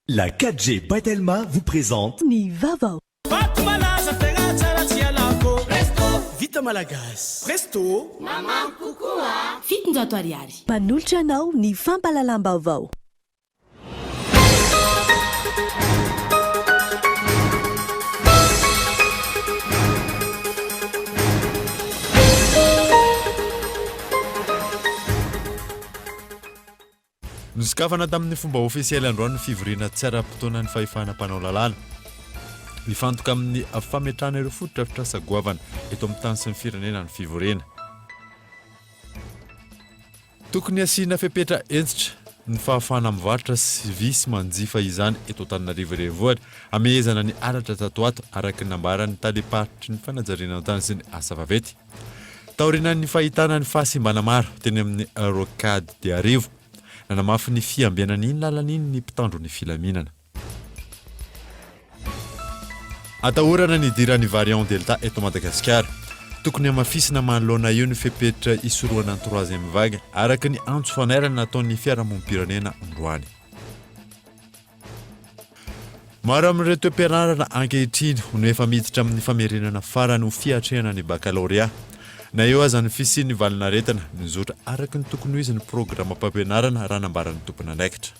La 4G Batelma vous présente Ni Vaovao. Vita Malagasy. Presto. Maman kokoa. Fitonjato ariary. Manolotra anao ny fampahalalam-baovao. Niskafana tamin'ny fomba ofisiely androany fivoriana tsara-potoana ny fahefana mpanao lalàna. Mifantoka amin'ny fametrahana ireo fototra sagoavana eto amin'ny tany sy ny firenena ny fivoriana. Tokony asiana fepetra entsitra ny fahafana mivarotra sy visy manjifa izany eto Antananarivo renivohitra amehezana ny aratra tatoato araky ny nambaran'ny tadipartry ny fanajariana tany sy ny asa vavety. Taoriana ny fahitana ny fahasimbana maro teny amin'ny rocade de Arivo. Nanamafy ny fiambianan'iny lalan'iny ny mpitandro ny filaminana. Atahorana ny idiran'ny variant delta eto Madagasikara. Tokony amafisina manoloana io ny fepetra isoroana ny troisième vague araka ny antso fanairana nataon'ny fiarahamonim-pirenena androany. Maro amin'ireo toeam-pianarana ankehitriny no efa miditra amin'ny famerenana farany ho fiatrehana ny baccalauréat. Na eo aza ny fisian'ny valinaretana nizotra araka ny tokony ho izy ny programa mpampianarana raha nambaran'ny tompona andraikitra.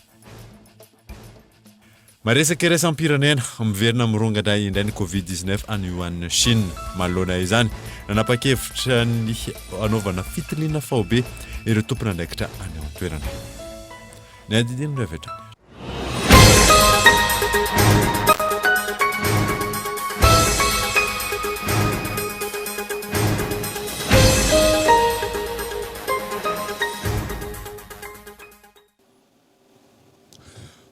Maresaka iraisam-pirenena miverina mirongana indray ny Covid-19 any Wuhan Chine. Manoloana izany nanapa-kevitra ny anaovana fitiliana faobe ireo tompona andraikitra any amin'ny toerana. Ny adidiny rehetra.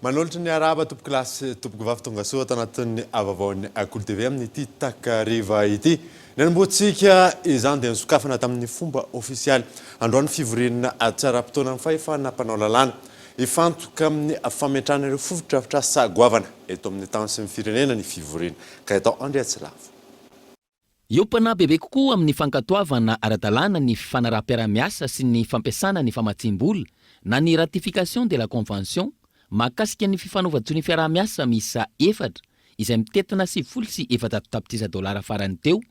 Manolotra ny araba tompoko lasy tompoko vavy tonga soa tanatin'ny Vaovao Kolo TV amin'ity takariva ity. Nanomboantsika izany dia nisokafana tamin'ny fomba ofisialy androany fivoriana tsara-potoana ny fahefana mpanao lalàna ifantoka amin'ny fametrahana ireo fototra sagoavana eto amin'ny tany sy ny firenena ny fivoriana ka atao andriatsilavo. Iopana bebe kokoa amin'ny fankatoavana ara-dalàna ny fanaraha-piaramiasa sy ny fampiasana ny famatsim-bola na ny ratification de la convention mahakasika ny fifanaova-tsony fiarah-miasa misa 4 izay mitetina $7,700 farany teo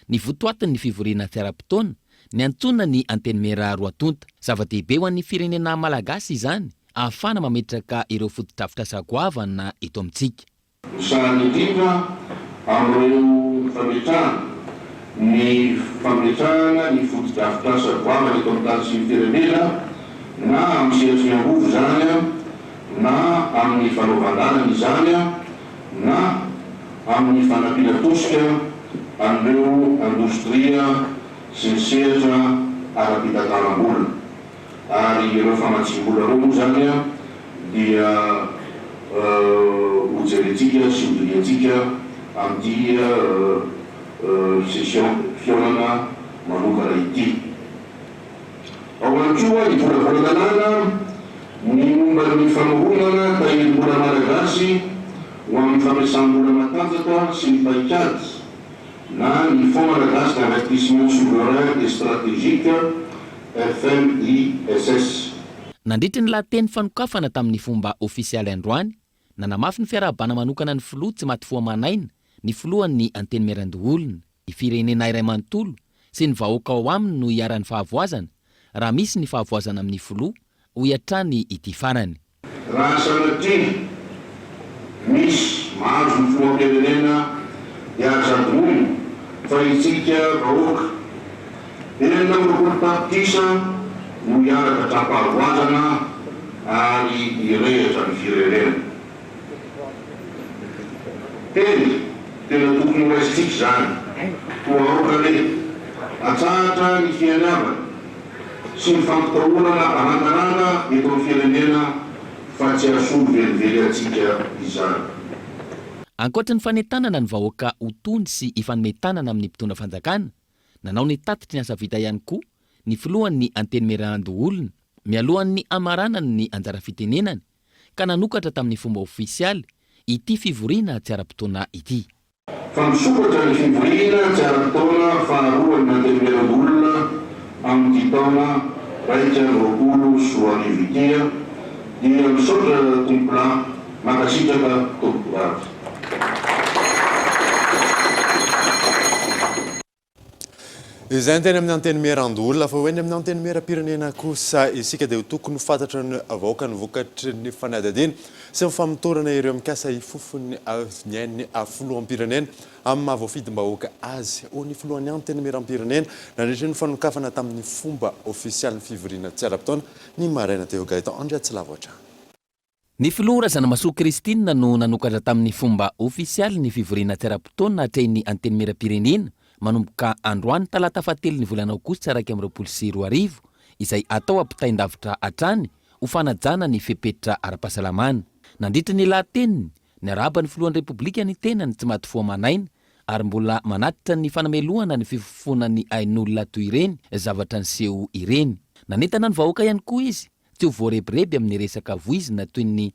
ny votoatin'ny fivoriana tsara-potoana ny antsona ny antenimera roatonta zava-dehibe ho an'ny firenena malagasy izany ahafana mametraka ireo fototrafitra sagoavana eto amintsika. Sany indrindra amin'ireo fametrahana ny fametrahana ny fototrafitra sagoavana eto amin'ny tany sy ny firenena na amin'ny sehatry ny angovo zany na amin'ny fanaovan-dalana izany na amin'ny fanampiana tosika amin'ireo indostria sy ny sehatra ara-pitantanam-bola. Ary ireo famatsim-bola reo moa zany dia hojerentsika sy hodiniantsika amin'ity session fiainana manokana ity. Ao ihany koa ny volavolalalàna ny momba ny fanoronana tahirim-bola malagasy ho amin'ny fampiasam-bola matanjaka sy ny paikady na ny Fonds malagasy d'investissement souverain et stratégique FMISS. Nandritra ny lahateny fanokafana tamin'ny fomba ofisialy androany, nanamafy ny fiarahana manokana ny filoha tsy maty foamanaina, ny filohan'ny antenimiran-doholona, ny firenena iray manontolo sy ny vahoaka ao aminy no hiaran'ny fahavoazana raha misy ny fahavoazana amin'ny filoha ho iatrany ity farany. Raha sanatria misy mahazo ny filoham-pirenena hiara-zadon'olona fa itsika vahoaka enina miroapolo tapitisa no hiaraka hatrampahavoazana ary hirehatra ny firenena. Tena tokony ho raisitsika zany ho aokane atsahatra ny fianarana sy ny fampitahorana anantanana eto amin'ny firenena fa tsy asolo velively atsika izany. Ankoatra ny fanetanana ny vahoaka ho tony sy ifanometanana amin'ny mpitondra fanjakana, nanao ny tatitry ny asa vita ihany koa ny filohan'ny antenimiran-doholona mialohan'ny amaranany ny anjara fitenenany ka nanokatra tamin'ny fomba ofisialy ity fivoriana tsy ara-potoana ity. Fa misokatra ny fivoriana tsy ara-potoana faharoan'ny antenimiran-doholona amin'ny taona 2020 dia misaotra tompola mankasitraka tompoko vavy. Izay ny teny amin'ny anteny merandoolona fa hoe ny amin'ny anteny meram-pirenena kosa isika dia tokony ho fantatra ny vahoaka ny vokatry ny fanadihadiana sy ny famotorana ireo mikasa ifofony ny ain'ny filoham-pirenena amin'ny mahavoafidim-bahoaka azy ho ny filohany anteny meram-pirenena nandritra ny fanokafana tamin'ny fomba ofisialy ny fivoriana tsy ara-potoana ny maraina teo gaetan andria tsy lavoatra. Ny filoha Razana Masoa Kristina no nanokatra tamin'ny fomba ofisialy ny fivoriana tsy ara-potoana hatreny anteny meram-pirenena manomboka androany talata fahatelo ny volana aogositra 2024 izay atao ampitaindavitra hatrany ho fanajana ny fepetra ara-pahasalamana. Nandritra ny lahateniny ny araba ny filohan'ny repoblika ny tenany tsy maty foamanaina ary mbola manatitra ny fanamelohana ny fifofona ny ain'olona toy ireny zavatra niseho ireny. Nanentana ny vahoaka ihany koa izy tsy ho voarebireby amin'ny resaka voizina toy ny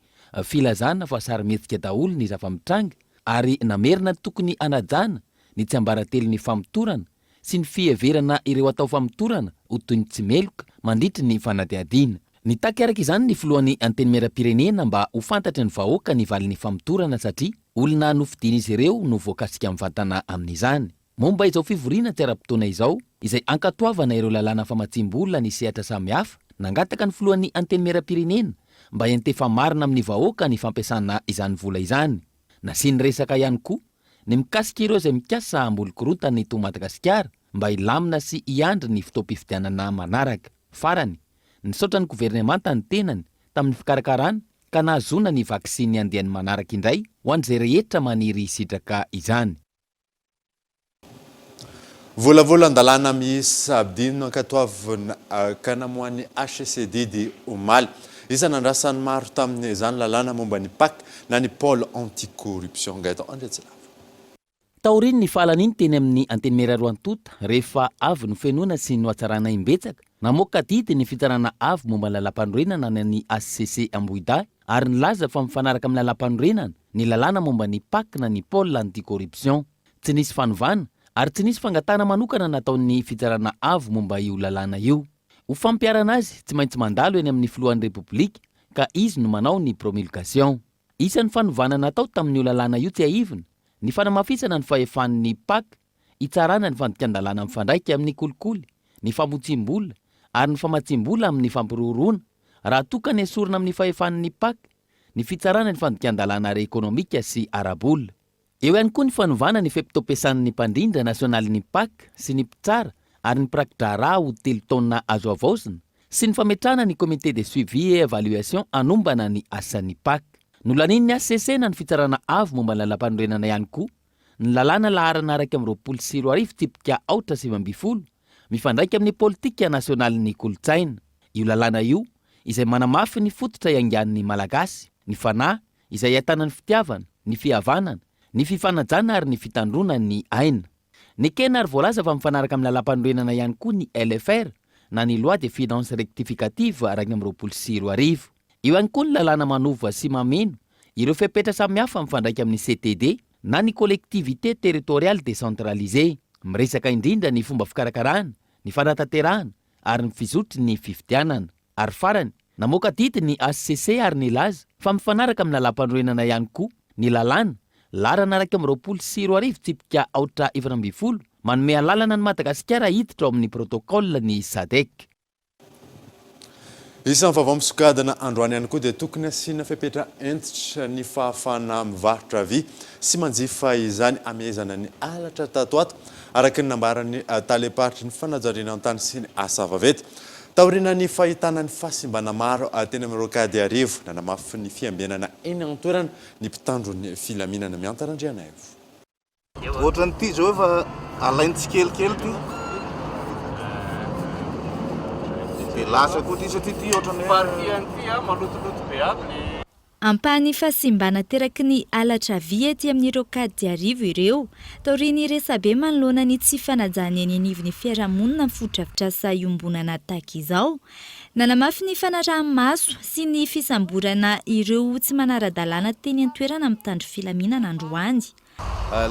filazana fa sary-mihetsika daholo ny zava-mitranga ary namerina tokony anajana ny tsy ambarately ny famotorana sy ny fiheverana ireo atao famotorana ho toy ny tsy meloka mandritry ny fanadihadiana. Nitaky araka izany ny filohan'ny anteny meram-pirenena mba ho fantatry ny vahoaka ny valin'ny famotorana satria olona nofidian'izy ireo no voakasika mivantana amin'izany. Momba izao fivoriana tsy ara-potoana izao izay ankatoavana ireo lalàna famatsim-bola ny sehatra samihafa, nangataka ny filohan'ny anteny meram-pirenena mba hentefa marina amin'ny vahoaka ny fampiasana izany vola izany. Nasiany resaka ihany koa ny mikasika ireo izay mikasa ambolo-korontana eto Madagasikara mba hilamina sy hiandry ny fotoam-pifidianana manaraka. Farany, nisaotra ny governemanta ny tenany tamin'ny fikarakarana ka nahazona ny vaksiny andehany manaraka indray ho an'izay rehetra maniry sitraka izany. Volavolan-dalàna miisa dimy no ankatoavina ka namohan'ny HCD di omaly. Isany andrasany maro tamin'izany lalàna momba ny PAC na ny pôle anti-corruption gaetan andretsila. Taoriny ny fahalan'iny teny amin'ny anteny meraroantota rehefa avy no fenona sy no atsarana imbetsaka namoaka didy ny fitarana avy momba ny lalam-panorenana ny ACC Ambohidahy ary nilaza fa mifanaraka amin'ny lalam-panorenana ny lalàna momba ny PAC na ny pôle anti-corruption. Tsy nisy fanovana ary tsy nisy fangatana manokana nataon'ny fitarana avy momba io lalàna io. Ho fampiarana azy tsy maintsy mandalo eny amin'ny filohan'ny repoblika ka izy no manao ny promulgation. Isan'ny fanovana natao tamin'io lalàna io tsy aivina ny fanamafisana ny fahefan'ny PAC, itsarana ny fandikan-dalàna mifandraika amin'ny kolikoly, ny famotsim-bola ary ny famatsim-bola amin'ny fampiroroana raha toka ny esorina amin'ny fahefan'ny PAC, ny fitsarana ny fandikan-dalàna ara-ekonomika sy ara-bola. Eo ihany koa ny fanovana ny fepitoampiasan'ny mpandrindra nasionaly ny PAC sy ny mpitsara ary ny prakidrara ho 3 taona azo avaosina sy ny fametrana ny comité de suivi et évaluation anombana ny asan'ny PAC. Nolanin'ny ACC na ny fitsarana avy momba ny lalam-panorenana ihany koa ny lalàna laharana araka amin'ny 24 tsipika Aout 7 mifandraika amin'ny politika nasionaly ny kolotsaina. Io lalàna io izay manamafy ny fototra iangan'ny malagasy, ny fanahy izay ahitana ny fitiavana, ny fihavanana, ny fifanajana ary ny fitandrona ny aina. Ny kena ary voalaza fa mifanaraka amin'ny lalam-panorenana ihany koa ny LFR na ny loi de finances rectificative araka amin'ny 24. Io ihany koa ny lalàna manova sy mameno ireo fepetra samihafa mifandraika amin'ny CTD na ny collectivité territoriale décentralisée, miresaka indrindra ny fomba fikarakarana, ny fanatanterahana ary ny fizotry ny fifidianana. Ary farany, namoaka didy ny ACC ary ny laza fa mifanaraka amin'ny lalam-panorenana ihany koa ny lalàna larana araka amin'ny 24 tsipika Aout 20 manome alalana ny Madagasikara hiditra ao amin'ny protocole ny SADC. Isan'ny vaovao misokadana androany ihany koa dia tokony asiana fepetra entitra ny fahafahana mivarotra vy sy manjifa izany amezana ny alatra tatoato araka ny nambarany taleparitry ny fanajariana an-tany sy ny asa vavety. Taorina ny fahitana ny fahasimbana maro teny amin'ny rokady arivo nanamafy ny fiambenana eny an-toerana ny mpitandro ny filaminana miantarandriana io. Ohatran'ity zao efa alainy tsikelikely ty. Lasa koa satria ty ohatrany malotoloto be aby. Ampahany fahasimbana teraky ny alatra vy ety amin'ny rokady arivo ireo, taoriny resabe manoloana ny tsy fanajany eny anivon'ny fiarahamonina fotodrafitrasa iombonana tahaka izao, nanamafy ny fanaraha-maso sy ny fisamborana ireo tsy manara-dalàna teny an-toerana mitandro filaminana androany.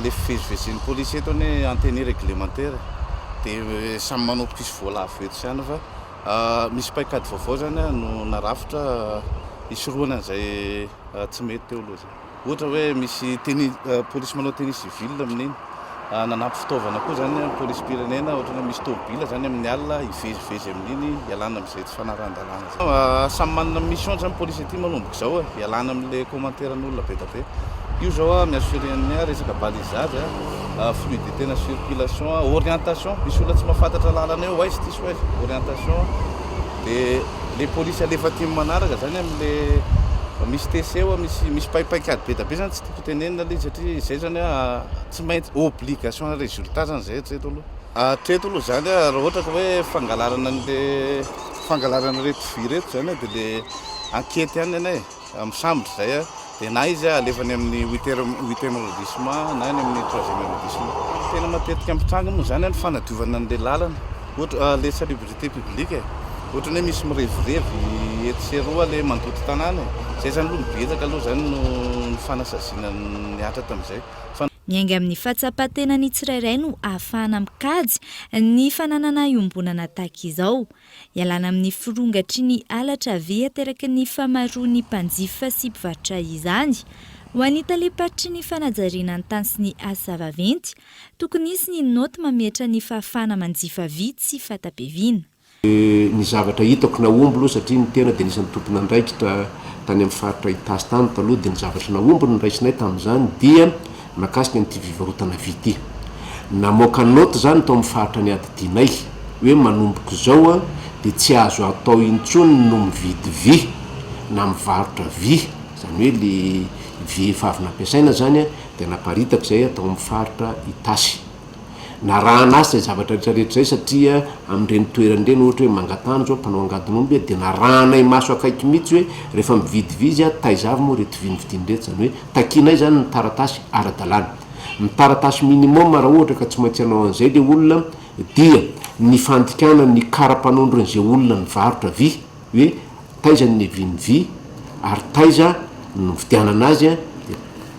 Le fivezivezen'ny polisy eto ny anteny réglementaire dia samy manao pisy vola avy eto ihany fa misy paikady vaovao zany no narafitra isoroana izay tsy mety teo aloha zay. Ohatra hoe misy polisy manao tenue civile amin'iny, nanampy fitaovana koa zany polisy pirenena, ohatra hoe misy tômôbila zany amin'ny alina ivezivezy amin'iny, ialana amin'izay tsy fanaran-dalàna. Samy manana mission zany polisy aty manomboka zao ialana amin'le commentaire-n'olona be da be. Io zao miassuren'ny resaka balisage, fluidité na circulation, orientation. Misy olona tsy mahafantatra lalana eo, aizy tisy aizy orientation. Dia le polisy alefa aty manaraka zany amin'le misy TC eo, misy paipaikady be da be zany tsy tiako tenenina le izy satria zay zany tsy maintsy obligation na résultat zany zay hatreto aloha. Hatreto aloha zany raha ohatra ka hoe fangalarana reto vy reto zany dia le enquête ihany anay misambotra zay dia na izy alefany amin'ny 8e arrondissement na ny amin'ny 3e arrondissement. Tena matetika ampitranga moa zany ny fanadiovana an'le lalana, ohatra le salubrité publique ohatra hoe misy mirevirevy etseroa le mandoto tanàna zay zany aloha nibetsaka aloha zany no ny fanasaziana ny atra tamin'izay. Miainga amin'ny fahatsapatena ny tsirairay no ahafahana mikajy ny fananana iombonana tahaka izao. Ialana amin'ny firongatry ny alatra vy ateraky ny famaroan'ny mpanjifa sy mpivarotra izany. Ho anita lepatry ny fanajariana ny tany sy ny asa vaventy, tokony isy ny noty mametra ny fahafana manjifa vy sy fatabeviana. Ny zavatra hitako na omby aloha satria ny tena dia nisan'ny tompona andraikitra tany amin'ny faritra itasy tany taloha, dia ny zavatra na omby no nraisinay tamin'izany dia makasika nyity vivarotana vy ity. Namoaka noty zany tao amin'ny faritra ny adidinay hoe manomboka zao dia tsy azo atao intsony no mividy vy na mivarotra vy, zany hoe le vy efa avy nampiasaina zany dia naparitaka zay atao amin'ny faritra itasy. Na raha anasy zay zavatra rehetrarehetra zay satria amin'ireny toeran'ireny ohatra hoe mangatany zao mpanao angadin'omby dia narahanay maso akaiky mihitsy hoe rehefa mividy vy izy taizavy moa reto vy nividiny reto, zany hoe takinay zany ny taratasy ara-dalàna. Ny taratasy minimum raha ohatra ka tsy maintsy anao an'izay le olona dia ny fandikana ny kara-panondron'izay olona nivarotra vy hoe taiza ny viny vy ary taiza no vidianana azy,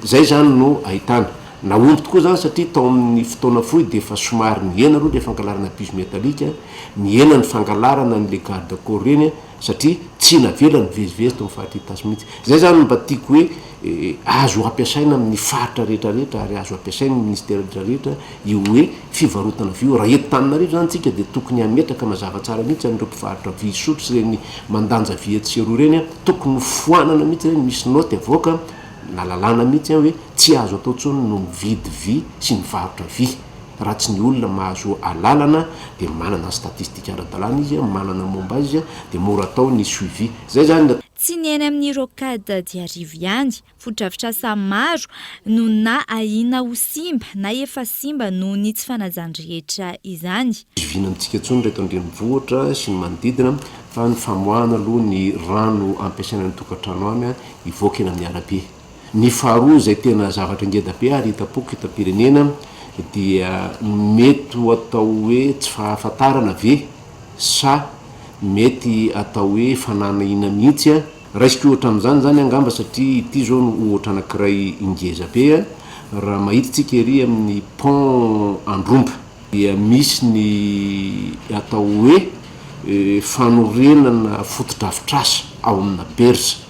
zay zany no ahitana. Na omby tokoa zany satria tao amin'ny fotoana fohy dia efa somary niena aloha le fangalarana piso metalika, niena ny fangalarana ny le garde corps reny satria tsy navela ny vezivezy tao amin'ny faritra itasy mihitsy. Zay zany mba tiako hoe azo ampiasaina amin'ny faritra rehetrarehetra ary azo ampiasaina ny ministère rehetrarehetra io hoe fivarotana vy. Raha eto Antananarivo zany tsika dia tokony hametraka mazava tsara mihitsy an'ireo mpivarotra vy sotro sy reny mandanja vy etseroa reny, tokony foanana mihitsy reny, misy noty avoaka na lalàna mihitsy hoe tsy azo atao tsony no mividy vy sy mivarotra vy. Raha tsy ny olona mahazo alalana dia manana statistika ara-dalàna izy, manana momba azy dia mora atao ny suivi. Zay zany tsy ny eny amin'ny rokada diarivo ihany, fodrafitrasa maro no na ahina ho simba na efa simba no ny tsy fanajany rehetra izany. Vinantsika tsony reto andrenivohitra sy ny manodidina fa ny famoahana aloha ny rano ampiasaina ny tokantrano any ivoaka eny amin'ny arabe. Ny faharoa zay tena zavatra ngeda be ary hitapoko hitapirenena dia mety atao hoe tsy fahafantarana ve sa mety atao hoe fananahina mihitsy raisiko ohatra amin'izany zany angamba satria ity zao no ohatra anankiray ingeza be raha mahitatsika ery amin'ny pont Andromba dia misy ny atao hoe fanorenana fotodrafitrasa ao amina berza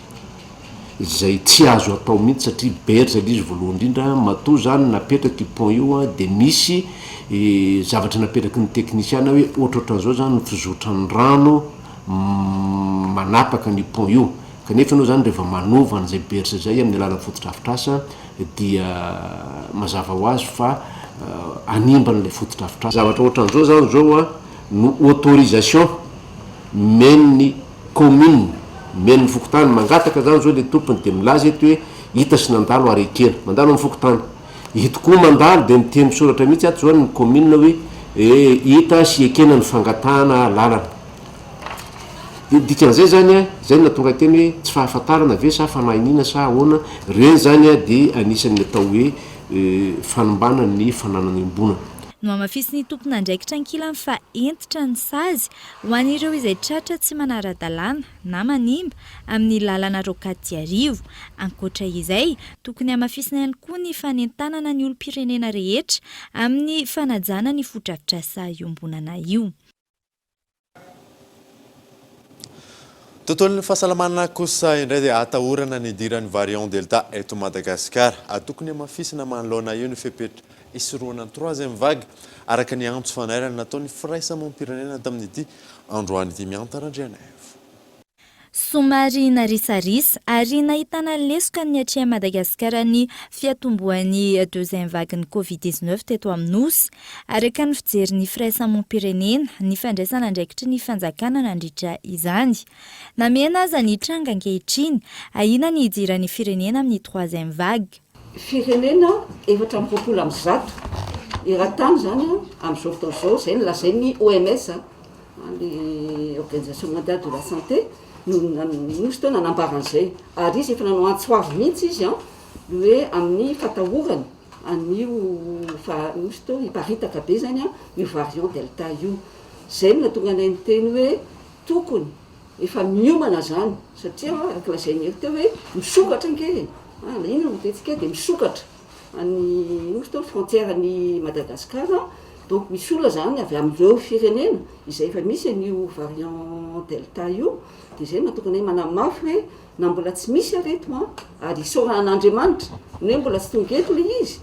zay tsy azo atao mihitsy satria berza izy voalohany indrindra matoa zany napetraky pont io dia misy zavatra napetraky ny teknisiana hoe ohatrohatran'izao zany ny fizotrany rano manapaka ny pont io, kanefa anao zany rehefa manova an'izay berza zay amin'ny alalan'ny fotodrafitrasa dia mazava ho azy fa animba n'ilay fotodrafitrasa. Zavatra ohatran'izao zany zao no autorisation men'ny commune men'ny fokotany mangataka zany zao le tompony dia milaza eto hoe hita sy nandalo ary ekena mandalo amin'ny fokotany, hito koa mandalo dia miteny misoratra mihitsy ato zao ny commune hoe hita sy ekena ny fangatahana lalana. Dikan'izay zany zay natonga teny hoe tsy fahafantarana ve sa fanahinina sa ahoana, reny zany dia anisan'ny atao hoe fanombana ny fananana iombonana. No amafisy ny tompona andraikitra ankilany fa entitra ny sazy ho an'ireo izay tratra tsy manara-dalàna na manimba amin'ny lalana rokady diarivo. Ankoatra izay, tokony amafisina ihany koa ny fanentanana ny olom-pirenena rehetra amin'ny fanajana ny fotodrafitrasa iombonana io. tontolon'ny fahasalamana kosa indray dia atahorana ny idiran'ny variant delta eto Madagasikara atokony amafisina manoloana io ny fepetra isoroana ny 3e vague araka ny antso fanairana nataon'ny firaisamonim-pirenena tamin'ity androany ity miantarandrianay. Somary narisarisa ary nahitana lesoka ny atria Madagasikara ny fiatombohan'ny 2e vague ny Covid-19 teto amin'ny nosy araka ny fijery firaisamonim-pirenena ny fandraisana andraikitry ny fanjakana nandritra izany. Namena aza ny tranga ankehitriny ahina ny idiran'ny firenena amin'ny 3e vague. Firenena 420 iratany zany amin'izao fotoana izao izay nolazain'ny OMS ny Organisation mondiale de la santé nosy tao nanambaran'izay ary izy efa nanao antsoavy mihitsy izy hoe amin'ny fatahorana an'io nosy tao hiparitaka be zany io variant delta io zay natonga anay niteny hoe tokony efa miomana zany satria araka lazainy ery teo hoe misokatra anke ino no tentsika dia misokatra any nosy tao frontière ny Madagasikara. Donc misy olona zany avy amin'ireo firenena izay efa misy an'io variant delta io dia zay natokana hoe manamafy hoe na mbola tsy misy areto ary isaoran'Andriamanitra hoe mbola tsy tonga eto le izy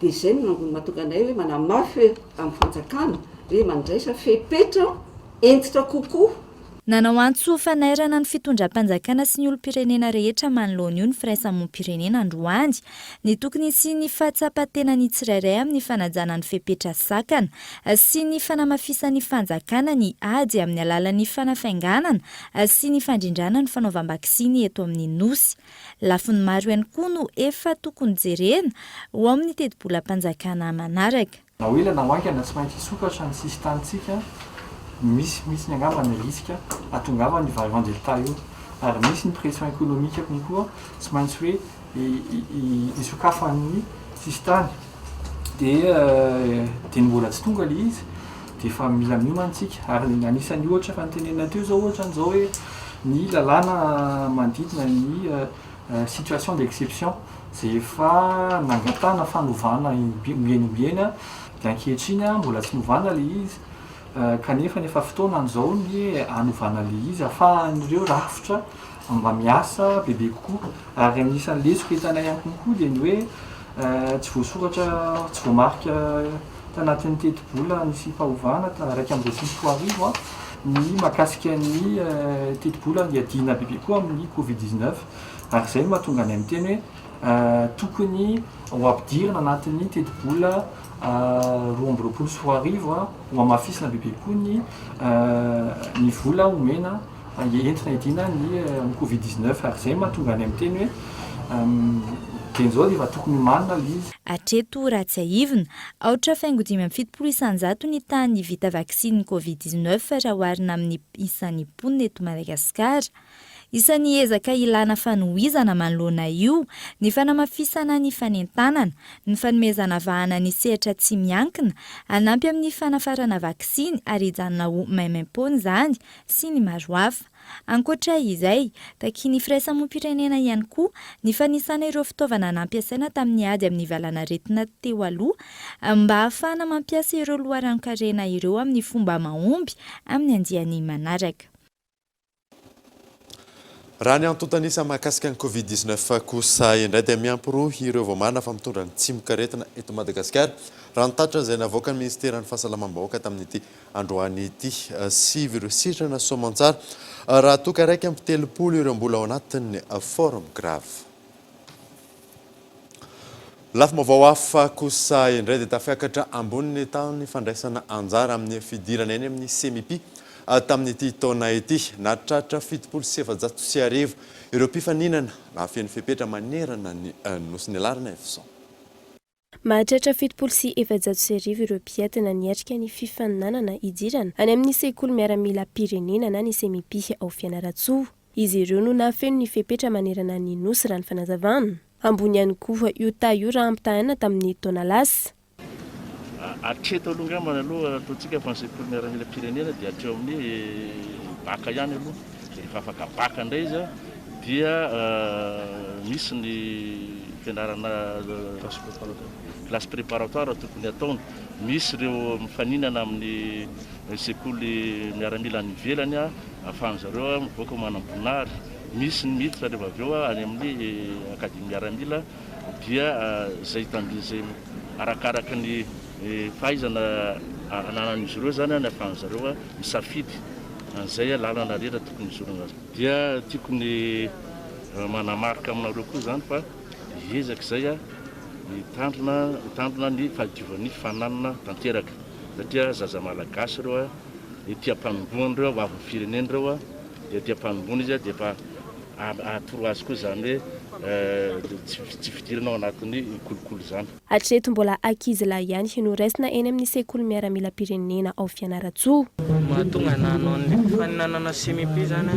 dia zay mahatonga anay hoe manamafy hoe amin'ny fanjakana hoe mandraisa fepetra entitra kokoa. Nanao antso fanairana ny fitondram-panjakana sy ny olom-pirenena rehetra manoloana io ny firaisamonim-pirenena androany ny tokony sy ny fahatsapatena ny tsirairay amin'ny fanajana ny fepetra sakana sy ny fanamafisan'ny fanjakana ny ady amin'ny alalan'ny fanafainganana sy ny fandrindrana ny fanaovam-bakisiny eto amin'ny nosy. Lafiny maro ihany koa no efa tokony jerena ho amin'ny teti-bolam-panjakana manaraka. Na hoe ilana hoankana tsy maintsy hisokatra ny sistantsika. Misy ny angamba ny risika atongava ny variant delta io ary misy ny pression économique ny koa tsy maintsy hoe isokafan'ny sistany dia ny mbola tsy tonga le izy dia efa mila miomantsika ary anisany ohatra fa nitenena teo zao ohatra n'izao hoe ny lalàna manodidina ny situation d'exception zay efa nangatana fanovana mienimbiena dia ankehitriny mbola tsy novana le izy. Kanefa nefa fotoana an'izao ny anovana le izy ahafahan'ireo rafitra mba miasa bebe kokoa ary anisan'ny lesoka hitanay ihany kokoa dia ny hoe tsy voasoratra tsy voamarika tanatin'ny teti-bola nisy fahovana raiky amin'ny 2023 ny mahakasika ny teti-bola hiadina bebe koa amin'ny Covid-19 ary izay mahatonga any amin'ny teny hoe tokony ho ampidirina anatin'ny teti-bola 2024 ho amafisina bebe koa ny vola omena entina hiadina ny Covid-19 ary izay mahatonga any amin'ny teny hoe dian'izao dia efa tokony manina le izy. Hatreto ratsy aivina aotra faingo 570 ny tany vita vaksiny Covid-19 raha oharina amin'ny isan'ny mponina eto Madagasikara. Isan'ny ezaka ilana fanohizana manoloana io ny fanamafisana ny fanentanana, ny fanomezana vahana ny sehatra tsy miankina, anampy amin'ny fanafarana vaksiny ary hijanona ho maimaim-pony izany sy ny maro hafa. Ankoatra izay, takiany firaisamonim-pirenena ihany koa ny fanisana ireo fitaovana nampiasaina tamin'ny ady amin'ny valana retina teo aloha mba ahafahana mampiasa ireo loharan-karena ireo amin'ny fomba mahomby amin'ny andiany manaraka. Raha ny antontanisa mahakasika ny Covid-19 kosa indray dia miampy ireo voamarina fa mitondra ny tsimoka-retina eto Madagasikara. Raha nitatra izay navoaka ny Ministeran'ny Fahasalamam-bahoaka tamin'ity androany ity 5 ireo sitrana soamantsara raha toka raiky ampy 30 ireo mbola ao anatin'ny forme grave. Lafy mavao hafa kosa indray dia tafiakatra amboniny tany fandraisana anjara amin'ny fidirana eny amin'ny CMP tamin'ity taona ity natratra 77 ireo mpifaninana nafen'ny fepetra manerana ny nosy alarina efson. Mahatratra 77 ireo mpiatina niatrika ny fifaninanana idirana any amin'ny sekoly miaramila pirenena na ny CMP ao Fianaratsoa. Izy ireo no nafeno ny fepetra manerana ny nosy raha ny fanazavana. Ambony ihany koa io io raha ampitahana tamin'ny taona lasa. Atreto alongambana aloha ataontsika fa ny sekoly miaramila pirenena dia hatreo amin'ny baka ihany aloha dia rehefa afaka baka indray izy dia misy ny fianarana classe préparatoire tokony ataony. Misy ireo mifaninana amin'ny sekoly miaramila any ivelany ahafahany zareo mivoaka manam-bonary. Misy ny miditra rehefa avy eo any amin'ny akademy miaramila dia zay arakaraka ny fahaizana ananan'izy ireo zany ny ahafahany zareo misafidy zay lalana rera tokony isorana dia tiako ny manamarika aminareo koa zany fa hiezaka zay hitandrina ny fahadiovan'ny fananana tanteraka satria zaza malagasy reo tia-panomboany reo avy fireneny reo dia tia-panomboany izy dia fa atoro azy koa zany hoe tsy fidiranao anatin'ny kolokolo zany. Hatreto mbola ankizilahy ihany no raisina eny amin'ny sekoly miaramila pirenena ao Fianaratsoa. Mahatonga nanao ny faninanana CMP zany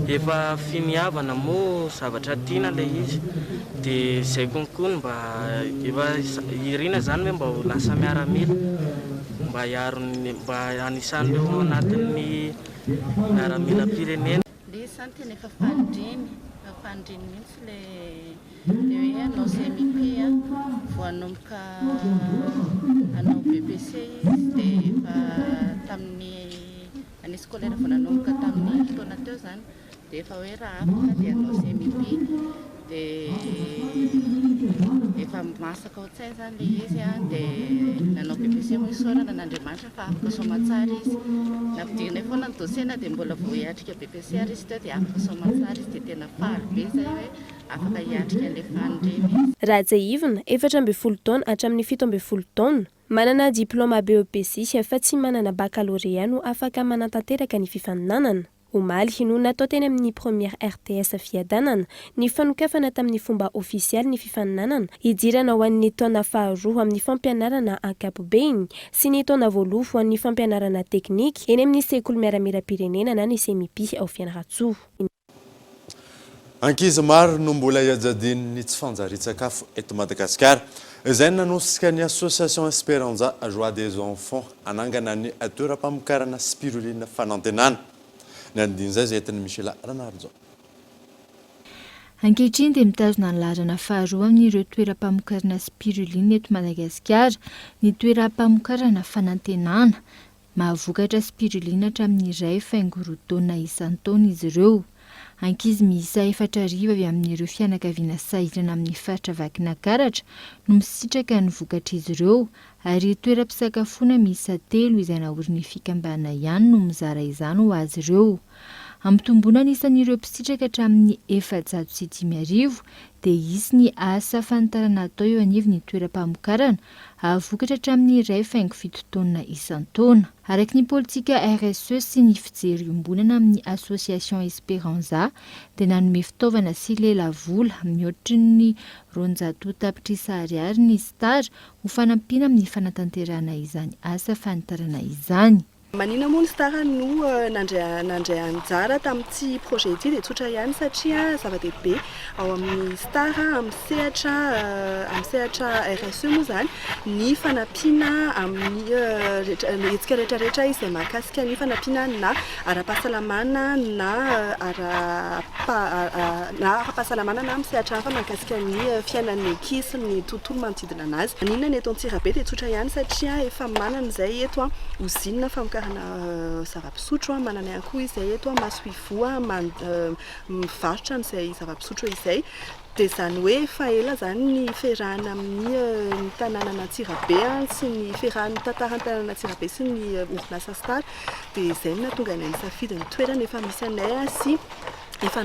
efa finiavana mo zavatra tiana le izy dia zay konkoa mba efa irina zany hoe mba ho lasa miaramila mba anisan'ireo anatin'ny miaramila pirenena. Le zany tena efa fandriny mihitsy le hoe anao CMP voanomboka anao BBC izy dia efa tamin'ny année scolaire vao nanomboka tamin'ny taona teo zany dia efa hoe raha afaka dia anao CMP dia efa masaka ohatsay zany le izy dia nanao BBC moa isaorana n'Andriamanitra fa afaka soamantsara izy nampidirina foana ny dosena dia mbola vao hiatrika BBC ary izy teo dia afaka soamantsara izy dia tena faly be zay hoe afaka hiatrika le fandreny. Rajaivina 14 taona hatramin'ny 17 taona manana diplôma BEPC fa tsy manana baccalauréat no afaka manatanteraka ny fifaninanana. Omaly no natao teny amin'ny première RTS fiadanana ny fanokafana tamin'ny fomba ofisialy ny fifaninanana idirana ho an'ny taona faharoa amin'ny fampianarana ankapobeny sy ny taona voaloha ho an'ny fampianarana teknika eny amin'ny sekoly miaramila pirenena na ny CMP ao Fianaratsoa. Ankizy maro no mbola hiajadin'ny tsy fanjari-tsakafo eto Madagasikara. Izay nanosika ny association Esperanza Joie des Enfants anangana ny toeram-pamokarana spiruline fanantenana. Ny andin'izay zay entin'ny Michela Ranardzo. Ankehitriny dia mitazona ny laharana faharoa amin'ireo toeram-pamokarana spiruline eto Madagasikara, ny toeram-pamokarana fanantenana. Mahavokatra spiruline hatramin'ny 2 taona isan-taona izy ireo. Ankizy miisa 4 avy amin'ireo fianakaviana sahirana amin'ny faritra Vakinankaratra no misitraka ny vokatra izy ireo ary toeram-pisakafoana miisa 3 izay naoriny fikambana ihany no mizara izany ho azy ireo. Ampitomboana anisan'ireo mpisitraka hatramin'ny 450 dia isy ny asa fanitarana atao eo anivon'ny toeram-pamokarana vokatra hatramin'ny 2.7 taona isan-taona. Araka ny politika RSE sy ny fijery ombonana amin'ny association Esperanza dia nanome fitaovana sy lela-vola mihoatry ny 200 tapitrisa ariary ny star ho fanampiana amin'ny fanatanterana izany asa fanitarana izany. Manina moa ny star no nandray anjara tamin'ity projet ity dia tsotra ihany satria zava-dehibe ao amin'ny star amin'ny sehatra RSE moa zany ny fanampiana amin'ny hetsika rehetrarehetra izay mahakasika ny fanampiana na ara-pahasalamana na ara-pahasalamana na amin'ny sehatra hafa mahakasika ny fiainan'ny ankizy ny tontolo manodidina anazy. Manina ny eto Antsirabe dia tsotra ihany satria efa manana izay eto usine famokarana zava-pisotro manana ihany koa izay eto masoivoa mivarotra an'izay zava-pisotro izay dia zany hoe efa ela zany ny ferahana amin'ny tanàna Antsirabe sy ny ferahan'ny tantaran'ny tanàna Antsirabe sy ny orinasa star dia izay no nahatonga anay nisafidy ny toerana efa misy anay sy efa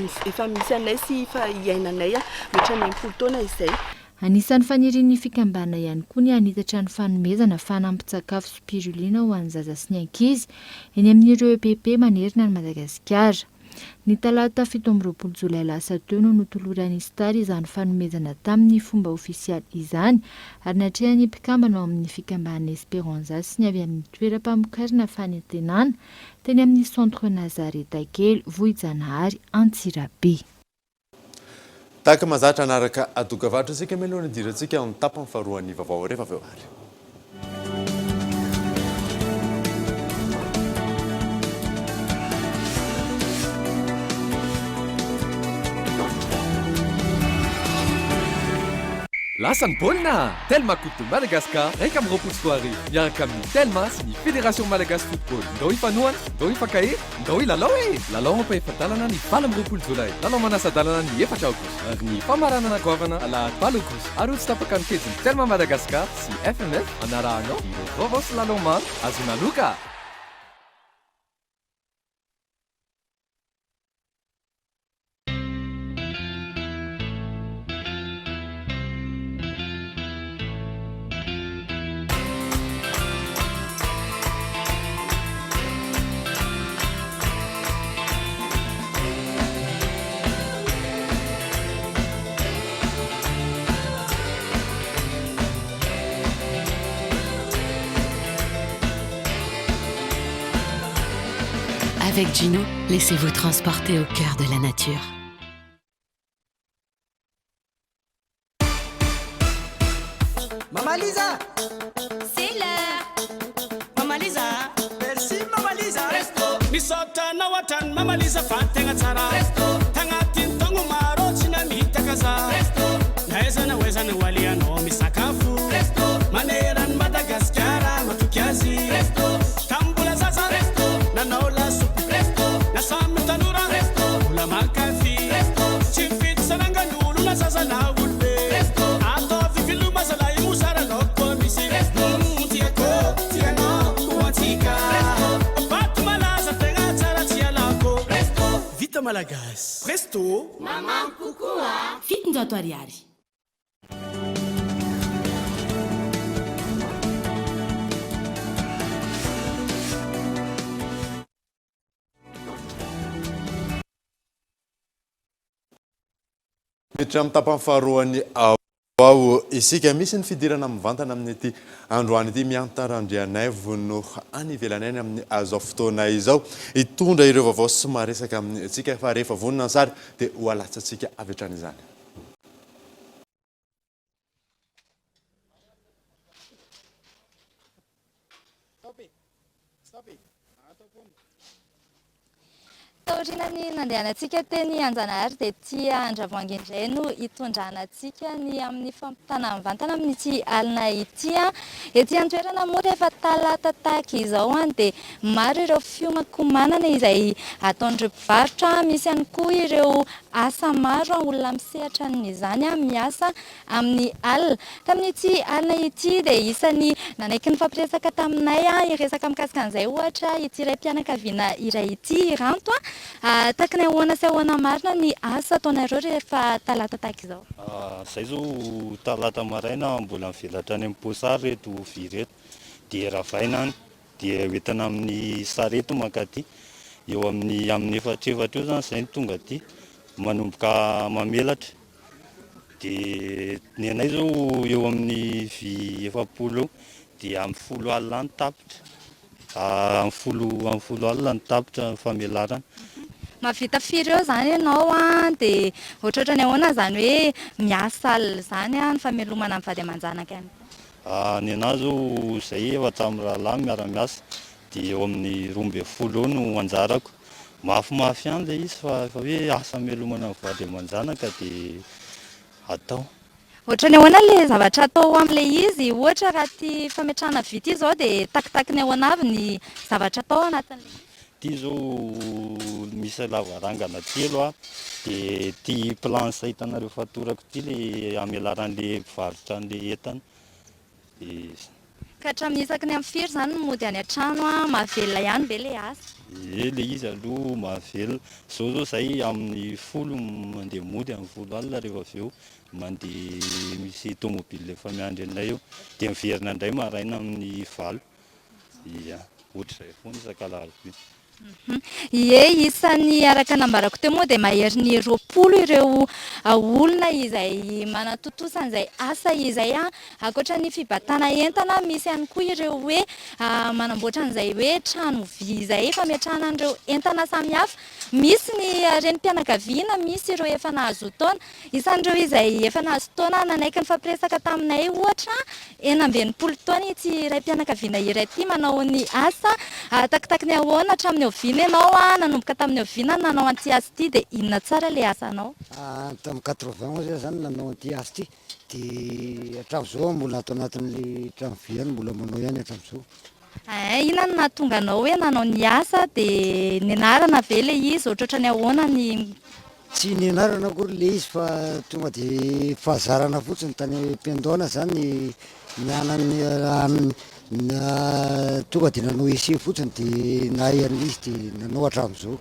misy anay sy efa iainanay mihoatra ny 10 taona izay. Anisan'ny fanirian'ny fikambana ihany koa ny hanitatra ny fanomezana fanampin-tsakafo spiruline ho an'ny zaza sy ny ankizy eny amin'ireo EPP manerina ny Madagasikara. Ny talata 17 Jolay lasa teo no notoloran'ny star izany fanomezana tamin'ny fomba ofisialy izany ary natrehany mpikambana ao amin'ny fikambana Esperanza sy ny avy amin'ny toeram-pamokarana fanantenana teny amin'ny centre Nazareta kely Vohijanahary Antsirabe. Tahaka mahazatra anaraka atokavatra isika meloana dirantsika amin'ny tapany faharoan'ny vaovao rehefa avy eo ary. Lasa ny baolina Telma Coupe de Madagascar raika amin'ny roapolo sy roa arivo miaraka amin'ny Telma sy ny Fédération Malagasy Football. Ndao ifanohana, ndao ifakahe, ndao ilalao e! Lalao mampahefa-dalana ny 7 amby roapolo jolay. Lalao manasa-dalana ny 4 aogositra. Ary ny famaranana goavana alahady 7 aogositra. Ary tsy tapaka ny kejiny Telma Madagascar sy FMF anarahanao ireo vaovao sy lalao maro azo naloka. Avec Gino, laissez-vous transporter au cœur de la nature. Maman Lisa, c'est l'heure. Maman Lisa, merci Maman Lisa. Resto, misota na watan Maman Lisa fatenga tsara. Resto, tangatin tongu maro china mitakaza. Resto, naeza na weza na waliano misakafu. Resto, maneran Madagascar matukiazi. Resto, tambula zaza. Resto, na naola supu. Resto, na samu tanura. Resto, ula makafi. Resto, chifit sananga nulu na zaza na ulbe. Resto, ato vivilu masala imusara loko misi. Resto, tiako, tiano, kuatika. Resto, batu malaza tenga tsara tia lako. Resto, vita malagas. Resto, Maman kukua. Fit ndoto ariari. Miditra amin'ny tapany faharoan'ny Vaovao isika misy ny fidirana mivantana amin'ny ity androany ity miantarandrianay vono any ivelanay amin'ny azo fotoana izao hitondra ireo vaovao sy maresaka amin'ny antsika fa rehefa vonona ny sary dia ho alatsantsika avy hatrany izany. Taorianany nandehanantsika teny Anjanahary dia ity Andravoahangy indray no hitondranantsika ny amin'ny fampitana mivantana amin'ity alina ity. Ety an-toerana moa rehefa talata tahaka izao dia maro ireo fiomankomanana izay ataon'ireo mpivarotra, misy ihany koa ireo asa maro olona misehatra n'izany miasa amin'ny alina. Tamin'ity alina ity dia isany nanaiky ny fampiresaka taminay iresaka mikasika an'izay ohatra ity iray mpianakaviana iray ity Ranto takany ahoana sy ahoana marina ny asa ataonareo rehefa talata tahaka izao. Zay zao talata maraina mbola mivelatra any amin'ny posary reto vy reto dia ravaina any dia hoentina amin'ny sareto mankaty eo amin'ny efatrefatra eo zany zay ny tonga aty manomboka mamelatra dia ny anay zao eo amin'ny vy 70 dia amin'ny 10 alina ny tapitra amin'ny 10 alina ny tapitra famelarana. Mavita firy eo zany ianao dia ohatrohatra ny ahoana zany hoe miasa alina zany ny famelomana amin'ny vady aman-janaka any. Ny anahy zao zay efa tamin'ny rahalahy miara-miasa dia eo amin'ny 12 no anjarako. Mafimafy ihany ilay izy fa hoe asa melomana amin'ny vady aman-janaka dia atao. Ohatra ny ahoana ilay zavatra atao amin'ilay izy, ohatra raha ty fametrahana vy ity izao dia takitaky ny ahoana avy ny zavatra atao anatin'ilay. Ty zao misy lavarangana telo dia ty planche hitanareo fatorako ty le amelaran'le mpivarotra an'le entana. Ka hatramin'ny isaky ny amin'ny firy zany no mody any an-trano mahavelona ihany be ilay asa. Le izy aloha mahavelona zao zay amin'ny 10 mandeha mody amin'ny 10 alina rehefa avy eo mandeha misy tomobile efa miandry anay eo dia miverina indray maraina amin'ny 9. Ohatr'izay foana isak'alarobia. Ie, isan'ny araka nambarako teo moa dia mahery ny 20 ireo olona izay manatontosana izay asa izay ankoatra ny fibatana entana misy ihany koa ireo hoe manamboatra an'izay hoe trano vy izay fametrahana an'ireo entana samihafa. Misy ny renim-pianakaviana, misy ireo efa nahazo taona. Isan'ireo izay efa nahazo taona nanaiky ny fampiresaka taminay ohatra eny ambinipolo taona ity raim-pianakaviana iray ity manao ny asa takitaky ny ahoana hatramin'ny oviana ianao nanomboka tamin'ny oviana nanao an'ity asa ity dia inona tsara ilay asanao? Tamin'ny 80 zay zany nanao an'ity asa ity dia hatramin'izao mbola ato anatin'le trano viany mbola manao ihany hatramin'izao. Inona no nahatonga anao hoe nanao ny asa dia nianarana ve le izy ohatrohatra ny ahoana ny Tsy nianarana akory le izy fa tonga dia fahazarana fotsiny tany am-piandohana zany nianany tonga dia nanao ese fotsiny dia nahay an'izy dia nanao hatramin'izao.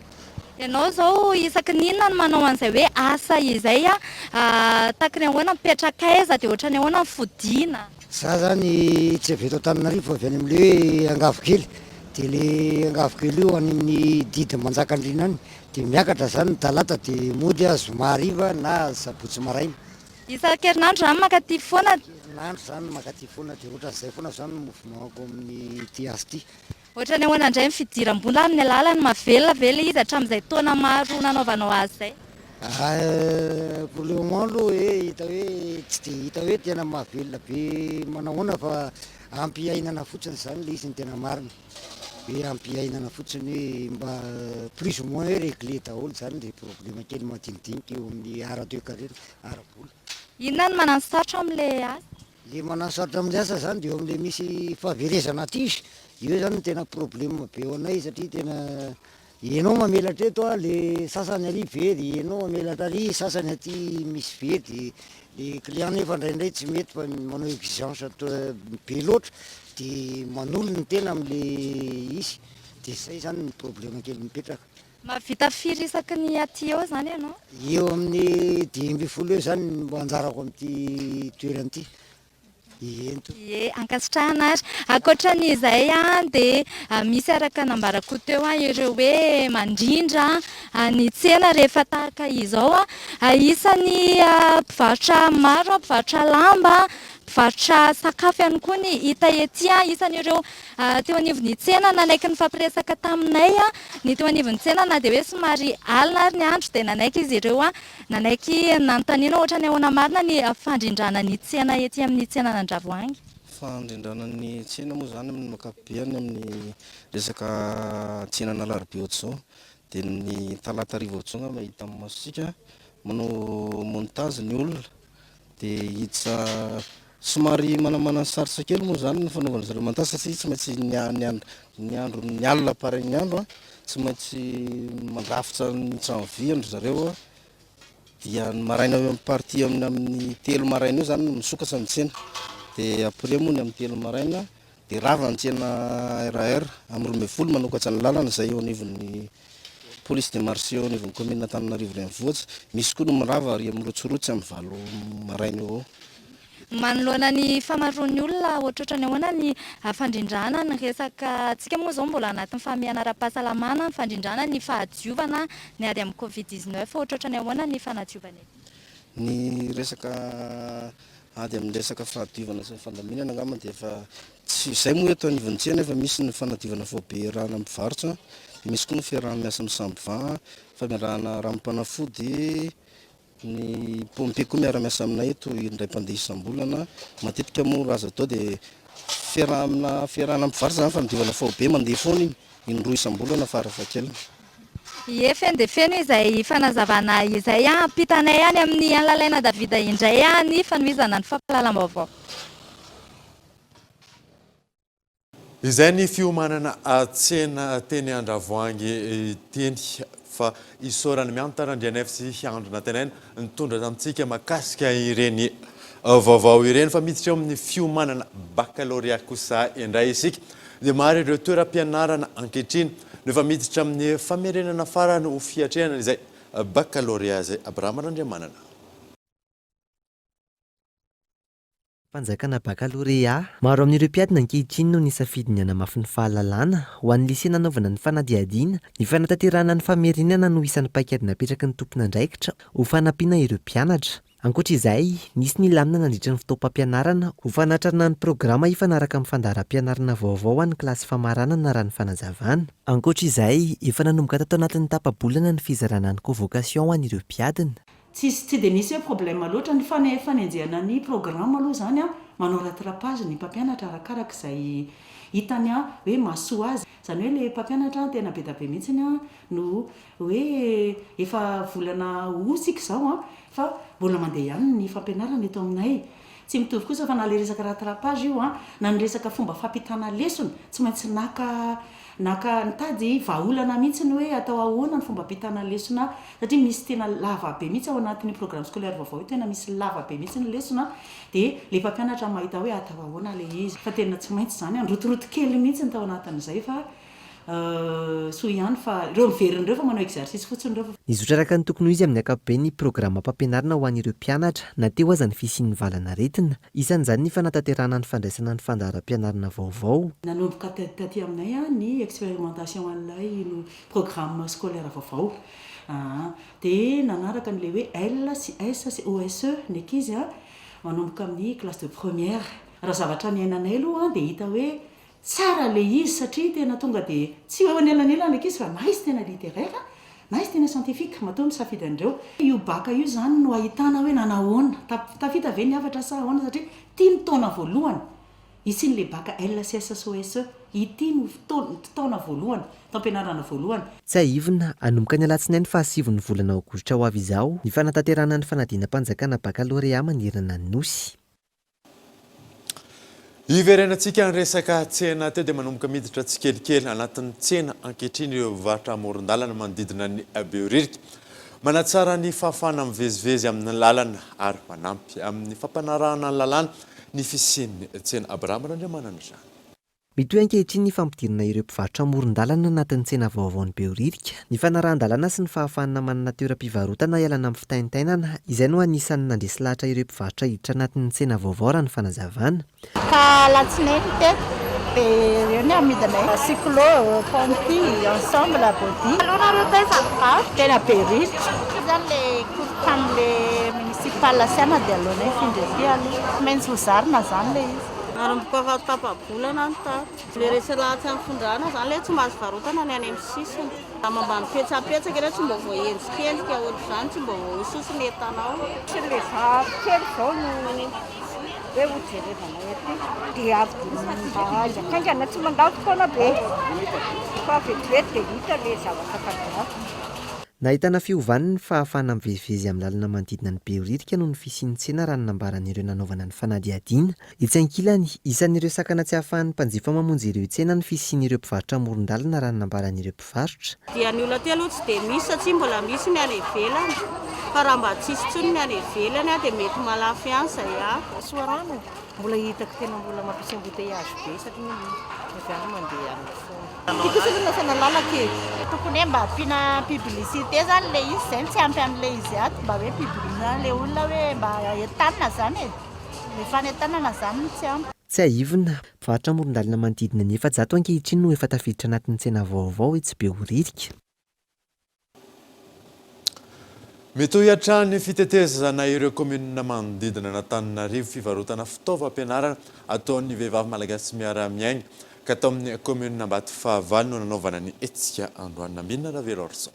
ianao zao isaky ninona no manao an'izay hoe asa izay tahaka ny ahoana mipetraka aiza dia ohatra ny ahoana fodiana. Za zany tsy avy eto Antananarivo fa avy any amin'le hoe Angavokely dia le Angavokely io any amin'ny didy Manjakandriana any dia miakatra zany ny talata dia mody zoma hariva na sabotsy maraina. Isan-kerinandro zany makaty foana. Nandro zany makaty foana dia ohatran'izay foana zany mofomanko amin'ny ty asa ty. Ohatra ny ahoana indray ny fidiram-bola amin'ny alalany mahavelona ve le izy hatramin'izay taona maro nanaovanao azy zay? Pour le moment aloha hita hoe tsy dia hita hoe tena mahavelona be manahoana fa ampiainana fotsiny zany le izy ny tena marina. Hoe ampiainana fotsiny hoe mba plus ou moins hoe réglé daholo zany le problème kely madinidinika eo amin'ny ara-toe-karena ara-bola. Inona no manano sarotra amin'ilay asa? Le manano sarotra amin'ny asa zany dia eo amin'le misy fahaverezana aty izy. Io zany no tena problème be ao anay satria tena ianao mamelatra eto le sasany ary very, ianao mamelatra ary sasany aty misy very dia le client nefa indraindray tsy mety fa manao exigence be loatra dia manolo ny tena amin'le izy dia zay zany ny problème kely mipetraka. Mahavita firy isaky ny aty eo zany ianao? Eo amin'ny 10 eo zany mbo anjarako amin'ity toerana ity. Ankasitrahana ary ankoatran'izay dia misy araka nambarako teo ireo hoe mandrindra ny tsena rehefa tahaka izao isany mpivarotra maro mpivarotra lamba mpivarotra sakafo ihany koa ny hita ety isan'ireo teo anivon'ny tsena nanaiky ny fampiresaka taminay ny teo anivon'ny tsena na dia hoe somary alina ary ny andro dia nanaiky izy ireo nanaiky nanontaniana ohatra ny ahoana marina ny fandrindrana ny tsena ety amin'ny tsena Andravoahangy. Fandrindrana ny tsena moa zany amin'ny makapobeany amin'ny resaka tsenana Alarobia ohatr'izao dia ny talata hariva ohatr'izao nga mahita amin'ny masosika manao montage ny olona dia hiditra somary manamana sarotra kely moa zany ny fanaovana zareo montage satria tsy maintsy ny andro ny alina pare ny andro tsy maintsy mandrafitra ny trano vy andro zareo dia ny maraina eo amin'ny partie amin'ny 3 maraina io zany misokatra ny tsena dia après moa ny amin'ny 3 maraina dia rava ny tsena RR amin'ny 12 manokatra ny lalana izay eo anivon'ny police de marché eo anivon'ny commune Antananarivo renivohitra misy koa no mirava ary amin'ny rotsorotsy amin'ny 9 maraina eo. Manoloana ny famaroan'ny olona ohatrohatra ny ahoana ny fandrindrana ny resaka antsika moa zao mbola anatin'ny fahamiana ara-pahasalamana ny fandrindrana ny fahadiovana ny ady amin'ny Covid-19 ohatrohatra ny ahoana ny fanadiovana ny resaka ady amin'ny resaka fahadiovana sy ny fandaminana angamba dia efa tsy izay moa eto anivon'ny tsena efa misy ny fanadiovana faobearahana mpivarotra dia misy koa ny fiarahana miasa amin'ny sambovan famerahana ranom-panafody ny pompe koa miara-miasa aminay eto indray mpandeha isam-bolana matetika moa raha azo atao dia fiarahana mpivarotra zany fanadiovana faobe mandeha foana indroa isam-bolana farafahakeliny. Feno dia feno izay fanazavana izay ampitanay any amin'ny Analalaina Davida indray ny fanomezana ny fampahalalam-baovao. Izay ny fiomanana tsena teny Andravoahangy teny fa isorany miantara ndrianef sy androna tenaina nitondra tamintsika makasika ireny vaovao ireny fa miditra eo amin'ny fiomanana baccalauréat kosa indray isika dia maro ireo toeram-pianarana ankehitriny nefa miditra amin'ny famerenana farany ho fiatrehana izay baccalauréat zay. Abraham Randriamanana. Fanjakana baccalauréat maro amin'ireo mpiadina ankehitriny no nisafidiny hanamafy ny fahalalana ho an'ny lisea nanaovana ny fanadihadiana ny fanatanterahana ny famerenana no isan'ny paikady napetraka ny tompona andraikitra ho fanampiana ireo mpianatra. Ankoatra izay, nisy ny lamina nandritra ny fitaovam-pampianarana ho fanatrarana ny programa ifanaraka amin'ny fandaharam-pianarana vaovao any kilasy famaranana raha ny fanazavana. Ankoatra izay, efa nanomboka tato anatin'ny tapa-bolana ny fizarana ny convocation ho an'ireo mpiadina. Tsy dia misy hoe problème loatra ny fanenjehana ny programme aloha zany manao rattrapage ny mpampianatra arakaraka izay hitany hoe mahasoa azy. Zany hoe le mpampianatra tena be da be mihitsy no hoe efa volana osika izao fa mbola mandeha ihany ny fampianarana eto aminay tsy mitovy kosa fa na le resaka rattrapage io a na ny resaka fomba fampitana lesona tsy maintsy naka nitady vaolana mihitsy ny hoe atao ahoana ny fomba ampitana lesona satria misy tena lava be mihitsy ao anatin'ny programme scolaire vaovao tena misy lava be mihitsy ny lesona dia le mpampianatra mahita hoe atao ahoana le izy fa tena tsy maintsy zany androtoroto kely mihitsy ny tao anatin'izay fa so ihany fa ireo miverin'ireo fa manao exercice fotsiny ireo. Nizotra araka ny tokony ho izy amin'ny ankapobeny programa mpampianarana ho an'ireo mpianatra na teo aza ny fisian'ny valana retina isan'izany ny fanatanterahana ny fandraisana ny fandaharam-pianarana vaovao. Nanomboka taty aminay ny expérimentation an'ilay programme scolaire vaovao dia nanaraka n'le hoe L sy S sy OSE ny ankizy manomboka amin'ny classe de première raha zavatra niainanay aloha dia hita hoe tsara le izy satria tena tonga dia tsy hoe anelanelana ankizy fa na izy tena littéraire na izy tena scientifique matoa misafidy andreo io baka io zany no ahitana hoe nanahoana tafita ve ny avatra sa ahoana satria tia ny taona voalohany isiny le baka LCSSOS ity no taona voalohany tampianarana voalohany. Tsy aivina anomboka ny alatsinainy fa 7 volana aogositra ho avy izao ny fanatanterahana ny fanadina-panjakana baccalauréat manerana ny nosy. Iverenantsika ny resaka tsena teo dia manomboka miditra tsikelikely anatin'ny tsena ankehitriny ireo varotra amoron-dalana manodidina ny beoririka manatsara ny fahafahana mivezivezy amin'ny lalana ary manampy amin'ny fampanarahana ny lalàna ny fisian'ny tsena Abrahaman'Andriamanana izany. Mitohy ankehitriny ny fampidirana ireo mpivarotra amoron-dalana anatin'ny tsena vaovao ny beoririka ny fanarahan-dalana sy ny fahafahana manana toeram-pivarotana ialana amin'ny fitaintainana izay no anisan'ny nandresy lahatra ireo mpivarotra hiditra anatin'ny tsena vaovao raha ny fanazavana. Ka latsinainy dia eo ny amidinay cyclo, pompi, ensemble, body. Aloha nareo tay zavabato tena beoririka zany le kotokan'le municipal siana dia alohanay findrety aloha maintsy ho zarina zany le izy. Aromboka tapa-bolana ny tato le resy lahatsy amin'ny fondrana zany le tsy mahazo varotana ny any amin'ny sisiny mamba mipetsapetsaka ireo tsy mba voaendrikendrika ohatr'izany tsy mba voaisosiny entanao sy le varokely zao no hoe hojerevana ety dia avy anjakangana tsy mandao fotoana be fa vetivety dia hita le zavatra kadraty. Nahitana fiovan'ny fahafahana mivezivezy amin'ny lalana manodidina ny beoririka noho ny fisian'ny tsena raha nambaran'ireo nanaovana ny fanadihadiana. Etsy ankilany isan'ireo sakana tsy ahafahan'ny mpanjifa mamonjy ireo tsena ny fisian'ireo mpivarotra amoron-dalana raha nambaran'ireo mpivarotra. Dia ny olona telo tsy dia misy satria mbola misy ny any ivelany fa raha mba tsisy tsony ny any ivelany dia mety malafy any zay soarana mbola hitako tena mbola mampisy embouteillage be satria avy mandeha amin'ny fona. Iko sisa sanalalaky tokony mba ampiana publicité zany le izy zany tsy ampy an'le izy ato mba hoe publicité le olona hoe mba entanana zany le fanentanana zany tsy ampy. Tsy aivina mpivarotra amoron-dalana manodidina ny 700 ankehitriny no efa tafiditra anatin'ny tsena vaovao etsy beoririka. Mety ho hiatrany fitetezana ireo kominina manodidina Antananarivo fivarotana fitaovam-pianarana ataon'ny vehivavy malagasy miara-miaina ka atao amin'ny kominina Vaovao no nanaovana ny etsika androany Namina Ravelorson.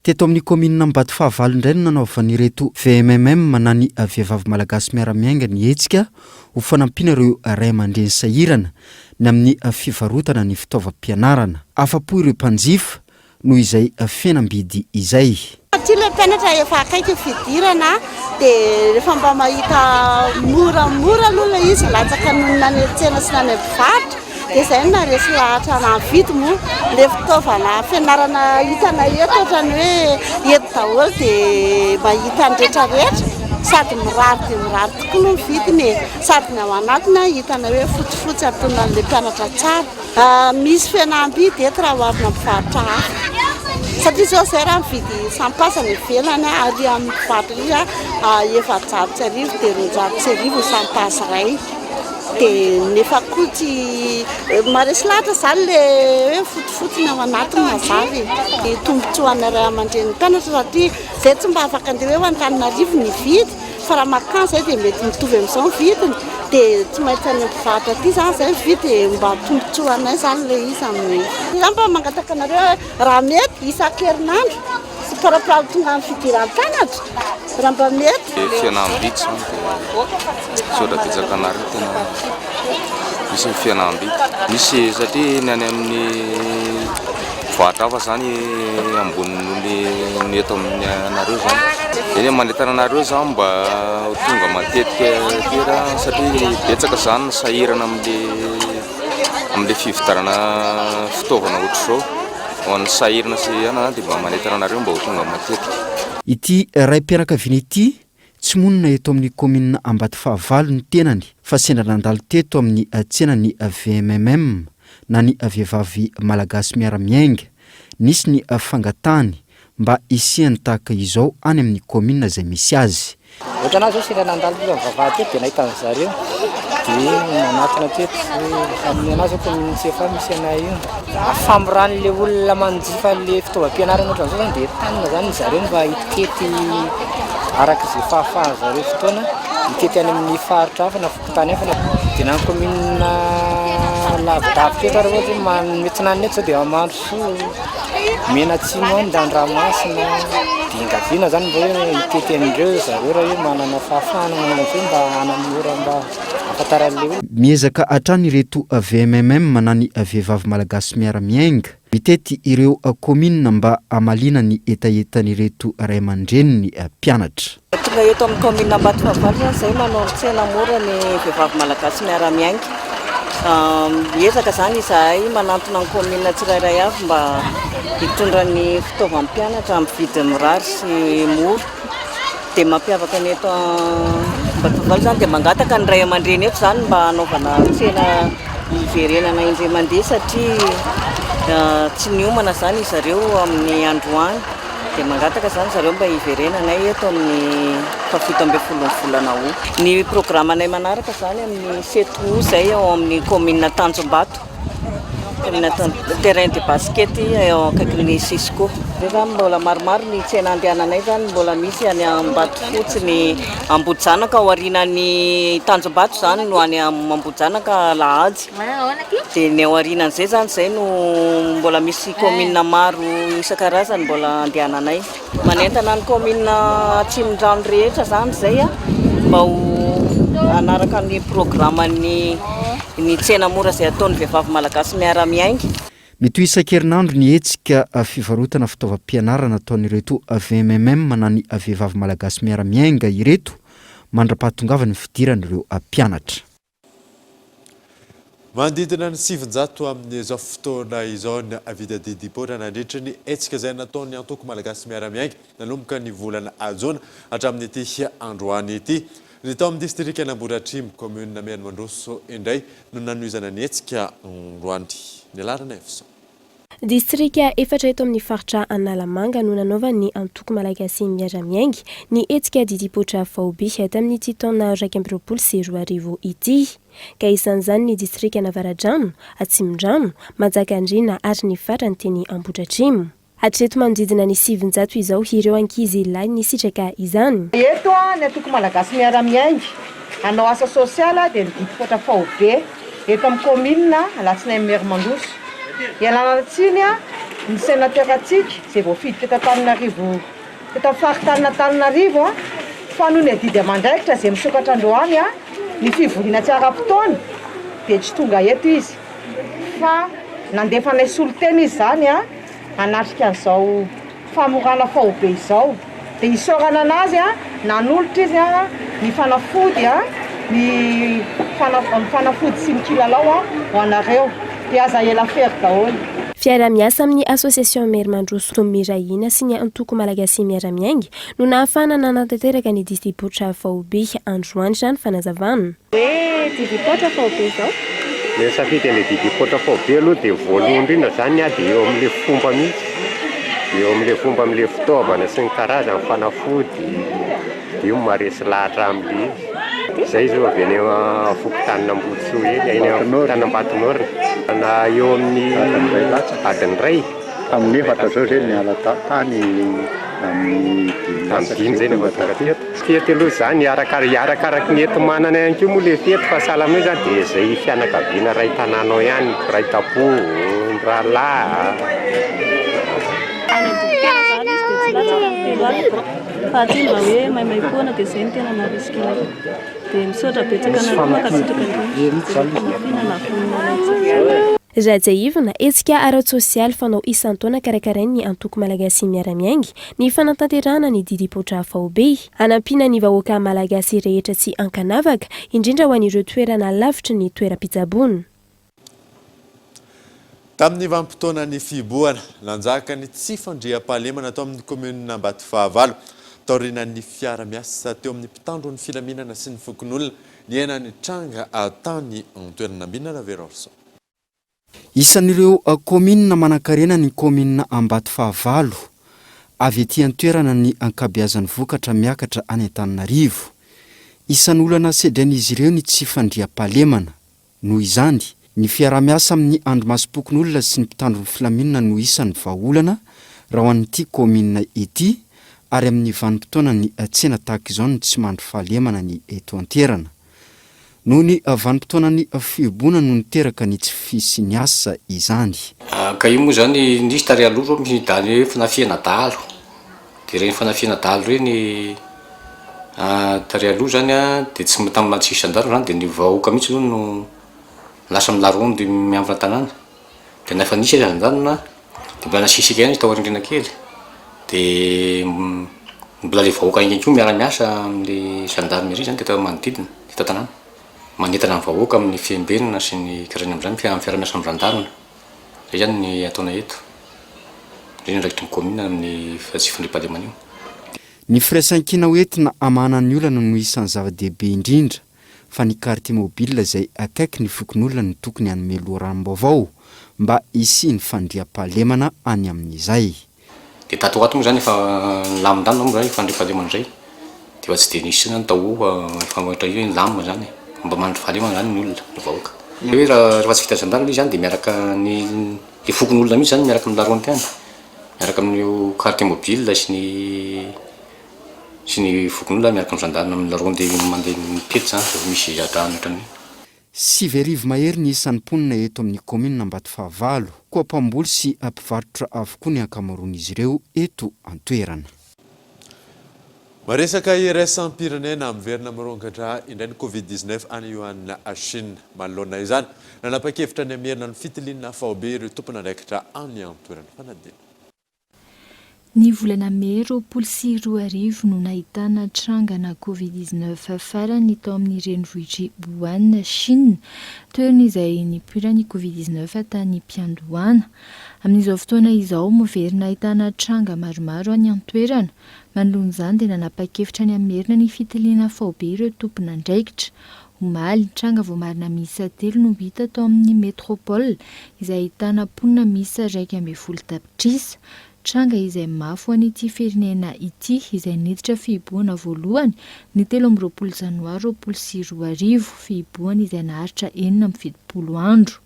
Teto amin'ny kominina Vaovao indray no nanaovana ireto VMMM na ny vehivavy malagasy miara-miaina ny etsika ho fanampiana ireo ray aman-dreny sahirana ny amin'ny fivarotana ny fitaovam-pianarana. Afa-po ireo mpanjifa noho izay fihenam-bidy izay. Tsy le mpianatra efa akaiky fidirana dia rehefa mba mahita moramora aloha le izy latsaka nany tsena sy nany mpivarotra dia izay na resy lahatra na vidy moa le fitaovana fianarana hitana eto ohatrany hoe eto daholo dia mahita ny rehetrarehetra sady mirary dia mirary tokoa no vidiny sady ny ao anatiny hitana hoe fotsifotsy atonan'le mpianatra tsara. Misy fihenam-bidy eto raha oharina mpivarotra hafa. Satria zao zay raha mividy sampasany ivelany ary amin'ny mpivarotra izy 700 dia 200 sampasa iray dia nefa koa tsy maresy lahatra zany le hoe fotsifotsy ny ao anatiny mazava tombotsoana ray aman-dreny mpianatra satria zay tsy mba afaka andeha hoe Antananarivo ny vidy fa raha makany zay dia mety mitovy amin'izao ny vidiny dia tsy maintsy any mpivarotra aty zany zay vidy mba tombotsoanay zany le izy amin'ny zany mba mangataka anareo raha mety isan-kerinandro sy parapara tonga amin'ny fidiram-pianatra raha mba mety fihenam-bidy zany dia sodabetsaka anareo tena misy ny fihenam-bidy misy satria ny any amin'ny mpivarotra hafa zany ambony ny eto amin'ny anareo zany eny manetana anareo zao mba tonga matetika tera satria betsaka zany sahirana amle fivitarana fitaovana ohatr' zao ho an'ny sahirana sy ana dia mba manetana anareo mba ho tonga matetika. Ity ray mpianakaviana ity tsy monina eto amin'ny commune Ambatofahavalo ny tenany fa sendra nandalo teto amin'ny tsena ny VMMM na ny vehivavy malagasy miara-miainga nisy ny fangatahany mba isiany tahaka izao any amin'ny commune izay misy azy. Ohatra anazy zao sendra nandalo vavahady teto dia nahitany zareo dia nanatona teto amin'ny anazy ao commune sefa misy anay io afamiran'le olona manjifa le fitaovam-pianarana ohatra zao zany dia tanina zany zareo mba hitety araka izay fahafahan zareo fotoana hitety any amin'ny faritra hafa na fokotany hafa dia na commune lavidavitra eto ary ohatra mety nanny eto zao dia Marosoa Menatsimo any Andranomasina Dingaviana zany mba hoe hitety an'ireo zareo raha hoe manana fahafahana manana zay mba hanamora mba afantaran'le olona. Miezaka hatrany ireto VMMM na ny vehivavy malagasy miara-miainga mitety ireo commune mba hamalina ny etaetan'ireto ray aman-dreny ny mpianatra. Tonga eto amin'ny commune Ambatofahavalo zany zay manao tsena mora ny vehivavy malagasy miara-miainga. Miezaka zany izahay manantona ny commune tsirairay avy mba hitondra ny fitaovam-pianatra amin'ny vidiny mirary sy mora. Dia mampiavaka ny eto Ambatofahavalo zany dia mangataka ny ray aman-dreny eto zany mba hanaovana tsena iverenana indray mandeha satria tsy niomana zany zareo amin'ny androany dia mangataka zany zareo mba iverenanay eto amin'ny fafito ambin'ny folon'ny volana ao. Ny programanay manaraka zany amin'ny seto zay ao amin'ny commune Tanjombato terrain de basket eo akaikin'ny Cisco. Zany mbola maromaro ny tsena andehananay zany mbola misy any Ambato fotsiny Ambojanaka ao aorianan'ny Tanjombato zany no any Ambojanaka Lahady. Dia ny ao aorianan'izay zany zay no mbola misy commune maro isan-karazany mbola andehananay. Manentana ny commune Atsimon-drano rehetra zany zay mba ho anaraka ny programan'ny tsena mora izay ataon'ny vehivavy malagasy miara-miainga. Mety ho isan-kerinandro ny hetsika fivarotana fitaovam-pianarana ataon'ireto VMMM na ny vehivavy malagasy miara-miainga ireto mandra-pahatongavana ny fidiran'ireo mpianatra. Manodidina ny 700 amin'izao fotoana izao ny vidadidipora nandritra ny hetsika izay nataon'ny antoko malagasy miara-miainga nanomboka ny volana Jona hatramin'ity androany ity. Ny tao amin'ny distrika Namboratrimo commune Merimandroso indray no nanohizana ny hetsika androany. Ny alarana efsa. Distrika efatra eto amin'ny faritra Analamanga no nanaovan'ny antoko malagasy miara-miainga ny hetsika didipotra Vaovao hatramin'ity taona 2024 ity. Ka isan'izany ny distrika Navaradrano, Atsimon-drano, Manjakandriana ary ny farany teny Ambohidratrimo. Hatreto manodidina ny 700 izao ireo ankizy lahy ny sitraka izany. Eto ny antoko malagasy miara-miainga hanao asa sosiala dia ny didipotra Vaovao eto amin'ny commune Alatsinainy Merimandroso. Ialana tsiny ny sénateur atsika izay voafidy teto Antananarivo teto faritany fa noho ny adidy aman-draikitra izay misokatra androany ny fivoriana tsy ara-potoana dia tsy tonga eto izy fa nandefa nay soloteny izy zany hanatrika an'izao famorana Vaovao izao dia hisaorana anazy nanolotra izy ny fanafody ny fanafody sy ny kilalao ho anareo dia aza ela fery daholo. Fiara-miasa amin'ny association Merimandroso Mirahina sy ny antoko malagasy miara-miainga no nahafana nanantanteraka ny didipotra Vaovao androany izany fanazavana. Hoe didipotra Vaovao zao? Ny safidy ilay didipotra Vaovao aloha dia voalohany indrindra zany dia eo amin'ilay fomba mihitsy. Eo amin'ilay fomba amin'ilay fitaovana sy ny karazany fanafody io maresy lahatra amin'ilay izay zao avy any fokontany Ambotsoa eny Tanambatonora na eo amin'ny adiny ray amin'ny efatra zao zay ny ala tany amin'ny dimy zay ny tonga fety aloha zany arakaraky ny ety manana ihany koa moa le fety fa salama io zany dia izay fianakaviana ray tanànao ihany ray tapo rahalahy. Fa aty mba hoe maimay foana dia izay ny tena marisikilay dia misaotra betsaka na roa ka sitraka indrindra fihinana fonina rajaivana etsika ara-tsosialy fanao isan-taona karakarainy antoko malagasy miaramiaingy ny fanatanterahana ny didipotra Vaovao hanampiana ny vahoaka malagasy rehetra tsy ankanavaka indrindra ho an'ireo toerana lavitra ny toeram-pitsaboana. Tamin'ny vanim-potoana ny fiboana nanjaka ny tsy fandriam-pahalemana tao amin'ny komuna Vaovao taorinan'ny fiara-miasa teo amin'ny mpitandro ny filaminana sy ny fokon'olona ny henany tranga tany toerana ambinana Verorso. Isan'ireo komuna manan-karena ny komuna Vaovao avy etỳ an-toerana ny ankabeazan'ny vokatra miakatra any Antananarivo. Isan'ny olana sedran'izy ireo ny tsy fandriam-pahalemana noho izany ny fiara-miasa amin'ny andro masom-pokon'olona sy ny mpitandro ny filaminana no isan'ny vahaolana raha ho an'ity komuna ety ary amin'ny vanim-potoana ny tsena tahaka izao no tsy mandro fahalemana ny eto an-toerana. Noho ny vanim-potoana ny fiboana no niteraka ny tsy fisy ny asa izany. Ka io moa zany nisy tary aloha misy dany hoe fanafiana dalo. Dia reny fanafiana dalo reny tary aloha zany dia tsy tamin'ny tsy isan-daro zany dia ny vahoaka mihitsy zao no lasa milarondy miambina tanàna. Dia nefa nisy zany dia mbola nasisika ihany izy tao arindrina kely. Dia mbola le vahoaka igny koa miara-miasa amin'ny gendarmerie zany dia manodidina eto tanàna. Manentana ny vahoaka amin'ny fiembenana sy ny karazany amin'izany fiara-miasa amin'ny gendarme. Izay zany ny ataona eto. Izay ndraikitry ny komuna amin'ny tsy fandriam-pahalemana io. Ny firaisan-kina hoentina amana ny olana no isan'ny zava-dehibe indrindra fa ny carte mobile izay akaiky ny fokon'olona no tokony hanome loharanom-baovao mba hisiany fandriam-pahalemana any amin'izay. Dia tatoato moa zany efa lamindamina moa zany fandriam-pahalemana izay. Dia tsy dia nisy zany tao efa ohatra io ny lamina zany mba mandro fahalemana zany ny olona ny vahoaka. Hoe rehefa tsy vita gendarme izy zany dia miaraka ny fokon'olona mihitsy zany miaraka amin'ny laroany tany. Miaraka amin'ny carte mobile sy ny fokon'olona miaraka amin'ny gendarme amin'ny laroany dia mandeha mipety zany rehefa misy zatrany ohatran'io. 8 mahery ny isan'ny mponina eto amin'ny komuna Vaovao, koa mpamboly sy mpivarotra avokoa ny ankamaroan'izy ireo eto an-toerana. Maresaka iraisam-pirenena miverina mirongatra indray ny Covid-19 any Ioanina Chine. Manoloana izany nanapa-kevitra ny amerina ny fitiliana Vaovao ireo tompona andraikitra any an-toerana fanadina. Ny volana May 2020 no nahitana trangana Covid-19 farany tao amin'ny renivohitry Wuhan, Chine, toerana izay nipoirany Covid-19 tany mpiandohana. Amin'izao fotoana izao miverina ahitana tranga maromaro any an-toerana. Manoloana izany dia nanapa-kevitra ny amerina ny fitiliana Vaovao ireo tompona andraikitra. Omaly tranga voamarina miisa 3 no hita tao amin'ny metropole izay ahitana mponina miisa 120 tapitrisa. Tranga izay mafy an'ity firenena ity izay niditra fiboana voalohany ny 13 janoary 2020 fiboana izay naharitra 7 andro.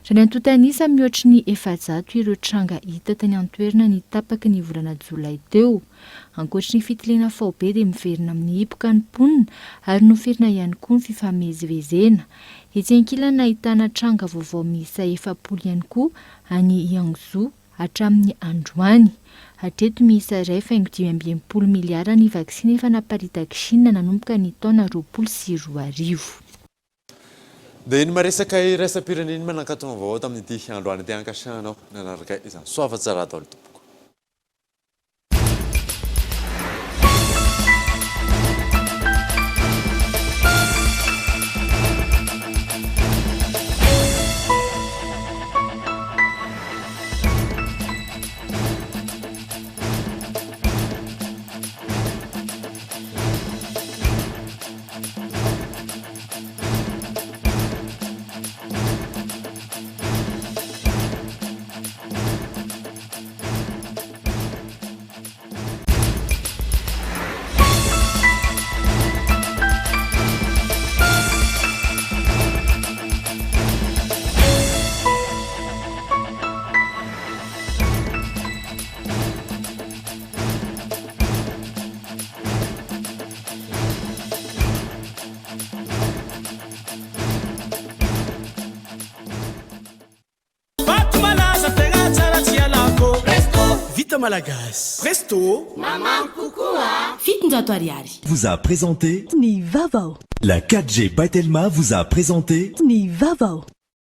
Raha ny antontanisa mihoatra ny 700 ireo tranga hita tany an-toerana ny tapaky ny volana Jolay teo. Ankoatry ny fitiliana Vaovao dia miverina amin'ny hipoka ny mponina ary noferina ihany koa ny fifamezivezena. Etsy ankilany ahitana tranga vaovao miisa 700 ihany koa any Yangzhou hatramin'ny androany. Hatreto miisa 2.5 miliara ny vaksiny efa naparitaka Chine nanomboka ny taona 2020. Dia iny maresaka iraisam-pirenena manankatona vaovao tamin'ity androany ity ankasianao nanaraka izany soava tsara atao tompoko. Malagas. Presto. Maman Koukoua. Fitinjato Ariari. Vous a présenté Ni Vaovao. La 4G by Telma vous a présenté Ni Vaovao.